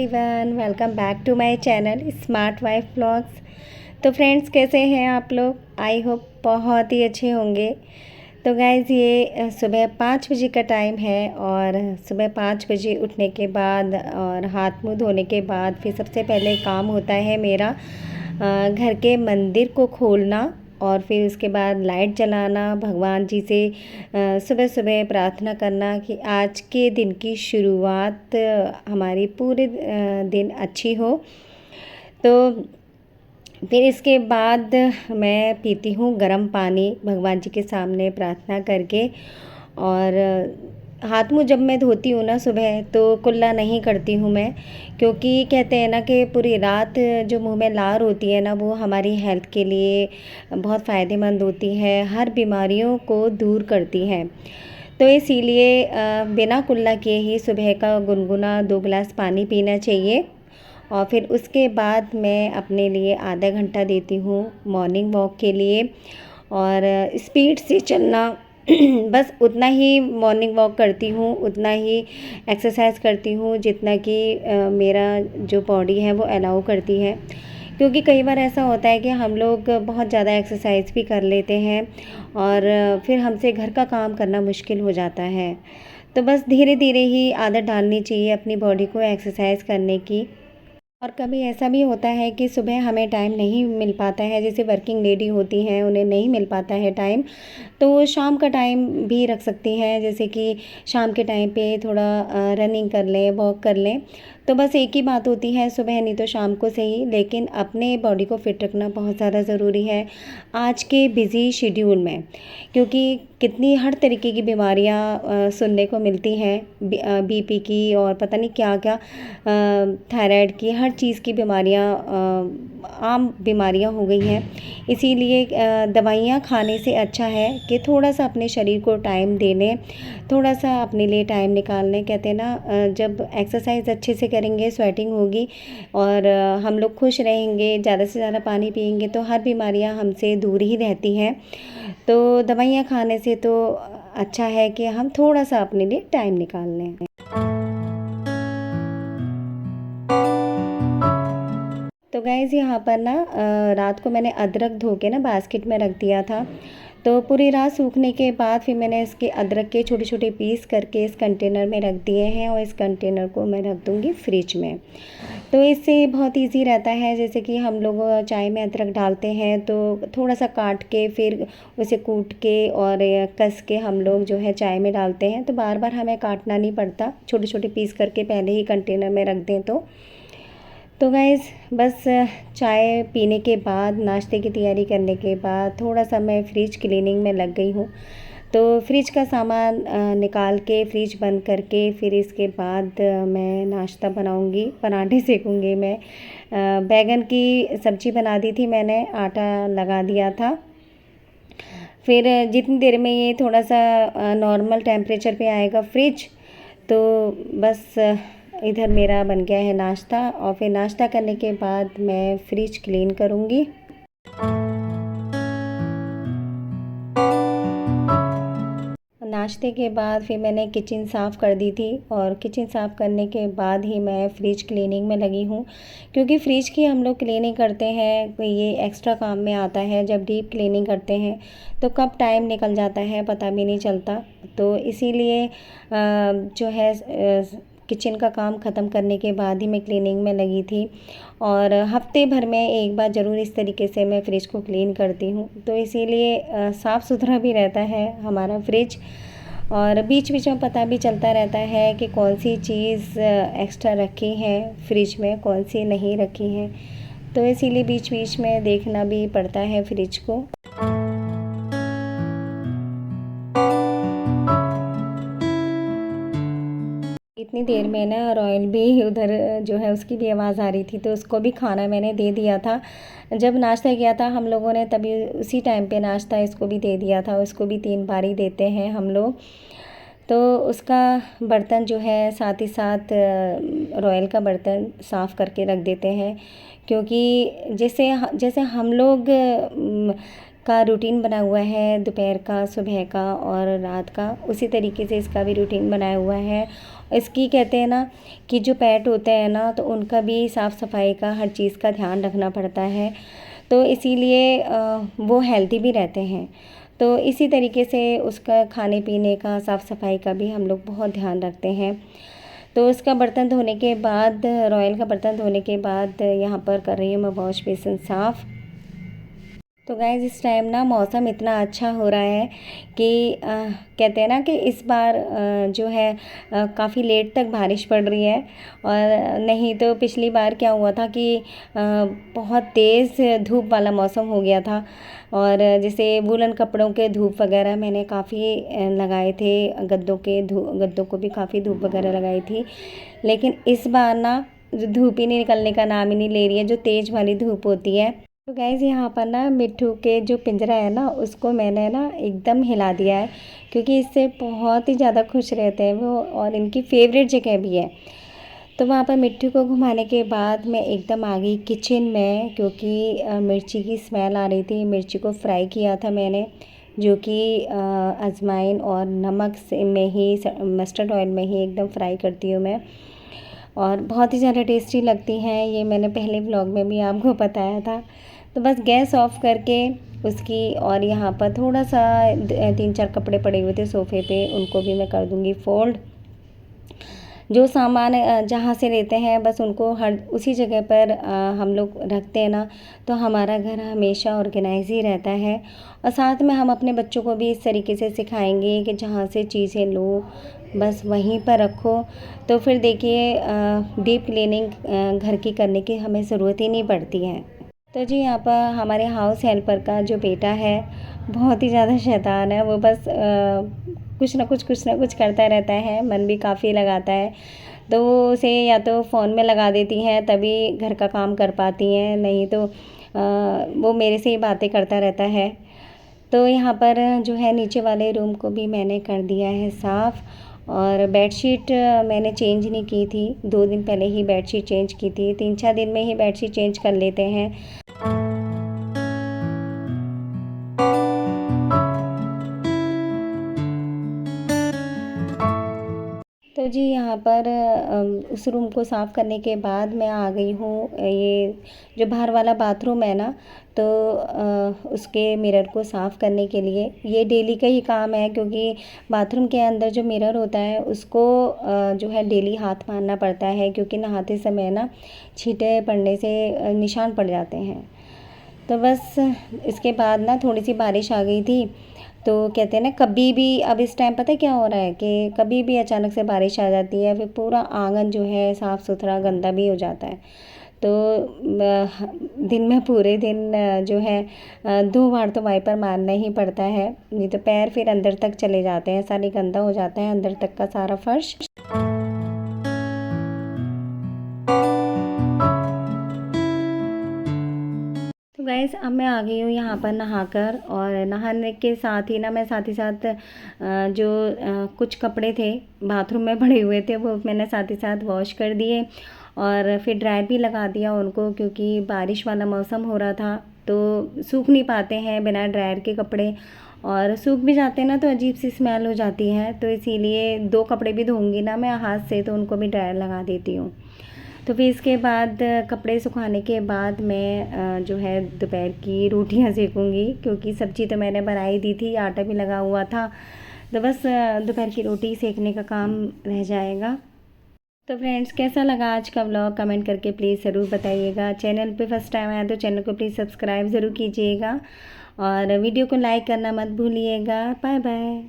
Everyone, welcome back to my channel smart wife blogs. तो friends, कैसे हैं आप लोग? आई होप बहुत ही अच्छे होंगे। तो गाइज़, ये सुबह 5 बजे का टाइम है और सुबह 5 बजे उठने के बाद और हाथ मुंह धोने के बाद फिर सबसे पहले काम होता है मेरा घर के मंदिर को खोलना और फिर उसके बाद लाइट जलाना, भगवान जी से सुबह सुबह प्रार्थना करना कि आज के दिन की शुरुआत हमारी पूरे दिन अच्छी हो। तो फिर इसके बाद मैं पीती हूँ गर्म पानी भगवान जी के सामने प्रार्थना करके। और हाथ मुँह जब मैं धोती हूँ ना सुबह, तो कुल्ला नहीं करती हूँ मैं, क्योंकि कहते हैं ना कि पूरी रात जो मुंह में लार होती है ना, वो हमारी हेल्थ के लिए बहुत फ़ायदेमंद होती है, हर बीमारियों को दूर करती है। तो इसीलिए बिना कुल्ला किए ही सुबह का गुनगुना 2 गिलास पानी पीना चाहिए। और फिर उसके बाद मैं अपने लिए आधा घंटा देती हूँ मॉर्निंग वॉक के लिए। और स्पीड से चलना बस उतना ही मॉर्निंग वॉक करती हूँ, उतना ही एक्सरसाइज करती हूँ जितना कि मेरा जो बॉडी है वो अलाउ करती है। क्योंकि कई बार ऐसा होता है कि हम लोग बहुत ज़्यादा एक्सरसाइज भी कर लेते हैं और फिर हमसे घर का काम करना मुश्किल हो जाता है। तो बस धीरे धीरे ही आदत डालनी चाहिए अपनी बॉडी को एक्सरसाइज करने की। और कभी ऐसा भी होता है कि सुबह हमें टाइम नहीं मिल पाता है, जैसे वर्किंग लेडी होती हैं उन्हें नहीं मिल पाता है टाइम, तो वो शाम का टाइम भी रख सकती हैं, जैसे कि शाम के टाइम पे थोड़ा रनिंग कर लें, वॉक कर लें। तो बस एक ही बात होती है, सुबह नहीं तो शाम को सही, लेकिन अपने बॉडी को फिट रखना बहुत ज़्यादा ज़रूरी है आज के बिज़ी शेड्यूल में। क्योंकि कितनी हर तरीके की बीमारियां सुनने को मिलती हैं, बीपी की और पता नहीं क्या क्या, थायराइड की, हर चीज़ की बीमारियां आम बीमारियां हो गई हैं। इसीलिए दवाइयां खाने से अच्छा है कि थोड़ा सा अपने शरीर को टाइम दे लें, थोड़ा सा अपने लिए टाइम निकाल लें। कहते हैं ना, जब एक्सरसाइज अच्छे से करेंगे, स्वेटिंग होगी और हम लोग खुश रहेंगे, ज़्यादा से ज़्यादा पानी पिएंगे, तो हर बीमारियां हमसे दूर ही रहती हैं। तो दवाइयाँ खाने से तो अच्छा है कि हम थोड़ा सा अपने लिए टाइम निकाल लें। तो गाइज़, यहाँ पर ना रात को मैंने अदरक धो के ना बास्केट में रख दिया था। तो पूरी रात सूखने के बाद फिर मैंने इसके अदरक के छोटे छोटे पीस करके इस कंटेनर में रख दिए हैं और इस कंटेनर को मैं रख दूँगी फ्रिज में। तो इससे बहुत इजी रहता है, जैसे कि हम लोग चाय में अदरक डालते हैं तो थोड़ा सा काट के फिर उसे कूट के और कस के हम लोग जो है चाय में डालते हैं, तो बार बार हमें काटना नहीं पड़ता, छोटे छोटे पीस करके पहले ही कंटेनर में रख दें तो गाइज़, बस चाय पीने के बाद, नाश्ते की तैयारी करने के बाद थोड़ा सा मैं फ्रिज क्लीनिंग में लग गई हूँ। तो फ्रिज का सामान निकाल के फ्रिज बंद करके फिर इसके बाद मैं नाश्ता बनाऊँगी, पराठे सेकूँगी मैं। बैगन की सब्ज़ी बना दी थी मैंने, आटा लगा दिया था। फिर जितनी देर में ये थोड़ा सा नॉर्मल टेम्परेचर पे आएगा फ्रिज, तो बस इधर मेरा बन गया है नाश्ता। और फिर नाश्ता करने के बाद मैं फ्रिज क्लीन करूँगी। नाश्ते के बाद फिर मैंने किचन साफ़ कर दी थी और किचन साफ़ करने के बाद ही मैं फ्रिज क्लीनिंग में लगी हूँ। क्योंकि फ्रिज की हम लोग क्लीनिंग करते हैं, ये एक्स्ट्रा काम में आता है। जब डीप क्लीनिंग करते हैं तो कब टाइम निकल जाता है पता भी नहीं चलता। तो इसीलिए जो है किचन का काम ख़त्म करने के बाद ही मैं क्लीनिंग में लगी थी। और हफ्ते भर में एक बार ज़रूर इस तरीके से मैं फ्रिज को क्लीन करती हूँ, तो इसीलिए साफ़ सुथरा भी रहता है हमारा फ्रिज। और बीच बीच में पता भी चलता रहता है कि कौन सी चीज़ एक्स्ट्रा रखी है फ्रिज में, कौन सी नहीं रखी है। तो इसीलिए बीच बीच में देखना भी पड़ता है फ्रिज को। इतनी देर में ना रॉयल भी उधर जो है उसकी भी आवाज़ आ रही थी, तो उसको भी खाना मैंने दे दिया था। जब नाश्ता किया था हम लोगों ने, तभी उसी टाइम पे नाश्ता इसको भी दे दिया था। उसको भी 3 बारी देते हैं हम लोग। तो उसका बर्तन जो है साथ ही साथ रॉयल का बर्तन साफ़ करके रख देते हैं। क्योंकि जैसे जैसे हम लोग का रूटीन बना हुआ है, दोपहर का, सुबह का और रात का, उसी तरीके से इसका भी रूटीन बनाया हुआ है। इसकी कहते हैं ना कि जो पेट होते हैं ना, तो उनका भी साफ़ सफाई का, हर चीज़ का ध्यान रखना पड़ता है, तो इसीलिए वो हेल्दी भी रहते हैं। तो इसी तरीके से उसका खाने पीने का, साफ़ सफाई का भी हम लोग बहुत ध्यान रखते हैं। तो उसका बर्तन धोने के बाद, रॉयल का बर्तन धोने के बाद यहाँ पर कर रही हूँ मैं वॉश बेसिन साफ़। तो गाइस इस टाइम ना मौसम इतना अच्छा हो रहा है कि कहते हैं ना कि इस बार जो है काफ़ी लेट तक बारिश पड़ रही है। और नहीं तो पिछली बार क्या हुआ था कि बहुत तेज़ धूप वाला मौसम हो गया था, और जैसे वूलन कपड़ों के धूप वगैरह मैंने काफ़ी लगाए थे, गद्दों को भी काफ़ी धूप वगैरह लगाई थी। लेकिन इस बार ना धूप ही नहीं निकलने का नाम ही नहीं ले रही है, जो तेज़ वाली धूप होती है। तो गाइज़ यहाँ पर ना मिट्ठू के जो पिंजरा है ना, उसको मैंने ना एकदम हिला दिया है, क्योंकि इससे बहुत ही ज़्यादा खुश रहते हैं वो, और इनकी फेवरेट जगह भी है। तो वहाँ पर मिट्ठू को घुमाने के बाद मैं एकदम आ गई किचन में, क्योंकि मिर्ची की स्मेल आ रही थी। मिर्ची को फ्राई किया था मैंने, जो कि अजवाइन और नमक से में ही, मस्टर्ड ऑयल में ही एकदम फ्राई करती हूँ मैं, और बहुत ही ज़्यादा टेस्टी लगती हैं। ये मैंने पहले व्लॉग में भी आपको बताया था। तो बस गैस ऑफ करके उसकी, और यहाँ पर थोड़ा सा 3-4 कपड़े पड़े हुए थे सोफ़े पे, उनको भी मैं कर दूँगी फ़ोल्ड। जो सामान जहाँ से लेते हैं बस उनको हर उसी जगह पर हम लोग रखते हैं ना, तो हमारा घर हमेशा ऑर्गेनाइज ही रहता है। और साथ में हम अपने बच्चों को भी इस तरीके से सिखाएंगे कि जहाँ से चीज़ें लो बस वहीं पर रखो, तो फिर देखिए डीप क्लीनिंग घर की करने की हमें ज़रूरत ही नहीं पड़ती है। तो जी यहाँ पर हमारे हाउस हेल्पर का जो बेटा है, बहुत ही ज़्यादा शैतान है। वो बस कुछ ना कुछ करता रहता है, मन भी काफ़ी लगाता है। तो वो उसे या तो फ़ोन में लगा देती हैं तभी घर का काम कर पाती हैं, नहीं तो वो मेरे से ही बातें करता रहता है। तो यहाँ पर जो है नीचे वाले रूम को भी मैंने कर दिया है साफ़, और बेडशीट मैंने चेंज नहीं की थी, 2 दिन पहले ही बेडशीट चेंज की थी। 3-4 दिन में ही बेडशीट चेंज कर लेते हैं। तो जी यहाँ पर उस रूम को साफ़ करने के बाद मैं आ गई हूँ, ये जो बाहर वाला बाथरूम है ना, तो उसके मिरर को साफ़ करने के लिए। ये डेली का ही काम है, क्योंकि बाथरूम के अंदर जो मिरर होता है उसको जो है डेली हाथ मारना पड़ता है, क्योंकि नहाते समय ना छींटे पड़ने से निशान पड़ जाते हैं। तो बस इसके बाद ना थोड़ी सी बारिश आ गई थी, तो कहते हैं ना कभी भी, अब इस टाइम पता है क्या हो रहा है कि कभी भी अचानक से बारिश आ जाती है, फिर पूरा आंगन जो है साफ़ सुथरा गंदा भी हो जाता है। तो दिन में पूरे दिन जो है 2 बार तो वाइपर मारना ही पड़ता है, नहीं तो पैर फिर अंदर तक चले जाते हैं, सारी गंदा हो जाता है अंदर तक का सारा फर्श। तो गाइस अब मैं आ गई हूँ यहाँ पर नहाकर, और नहाने के साथ ही ना मैं साथ ही साथ जो कुछ कपड़े थे बाथरूम में पड़े हुए थे, वो मैंने साथ ही साथ वॉश कर दिए, और फिर ड्रायर भी लगा दिया उनको, क्योंकि बारिश वाला मौसम हो रहा था, तो सूख नहीं पाते हैं बिना ड्रायर के कपड़े, और सूख भी जाते हैं ना तो अजीब सी स्मेल हो जाती है। तो इसीलिए 2 कपड़े भी धोऊंगी ना मैं हाथ से, तो उनको भी ड्रायर लगा देती हूँ। तो फिर इसके बाद कपड़े सुखाने के बाद मैं जो है दोपहर की रोटियां सेकूंगी, क्योंकि सब्ज़ी तो मैंने बनाई दी थी, आटा भी लगा हुआ था, तो बस दोपहर की रोटी सेकने का काम रह जाएगा। तो फ्रेंड्स कैसा लगा आज का व्लॉग, कमेंट करके प्लीज़ ज़रूर बताइएगा। चैनल पे फर्स्ट टाइम आया तो चैनल को प्लीज़ सब्सक्राइब ज़रूर कीजिएगा, और वीडियो को लाइक करना मत भूलिएगा। Bye bye.